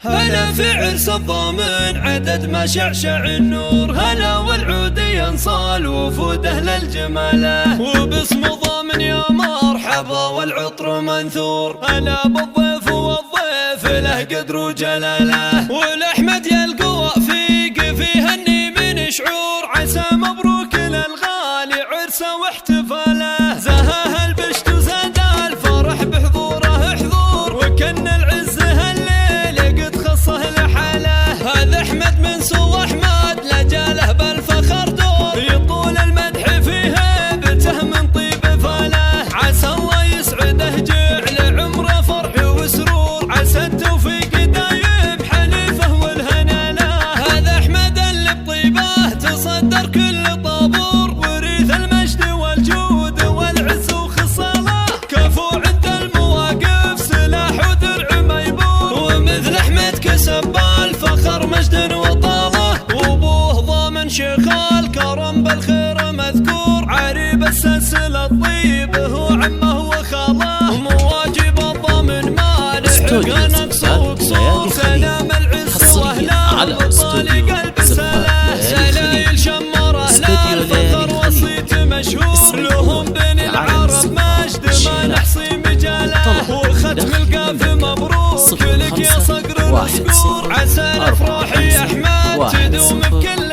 هلا في عرس الضامن عدد ما شعشع النور، هلا والعود ينصال وفود أهل الجمالة، وباسم ضامن يا مرحبا والعطر منثور، هلا بالضيف والضيف له قدر وجلاله، والأحمد يلقى وفيق فيه الني من شعور، عسى مبروك للغالي عرسه واحتفاله، زهاه البشت وزاد الفرح بحضوره حضور، وكن العز هالليل قد خصه لحاله، هذا احمد من سوى احمد لجاله بالفخر دور، يطول المدح في هيبته من طيب فاله، عسى الله يسعده جعل عمره فرح وسرور، عسى التوفيق دايم حليفه والهنا له، هذا احمد اللي بطيبه تصدر كل طابور، وريث المجد والجود والعز وخصاله، كفو عند المواقف سلاح ودرع ميبور، ومثل احمد كسب الفخر مجد وطاله، وابوه ضامن شيخ الكرم بالخير مذكور، عريب السلسله الطيب هو عمه وخاله، مواجب الضامن مالح نقصه وقصور، سلام العز واهله والطالي قلب سلاه، سلايل شمره لا الفخر وصيت مشهور، لهم بين العرب مجد ما نحصي مجاله، وختم القاف مبروك لك يا صقر مسكور، عسى الافراح يا احمد تدوم بكل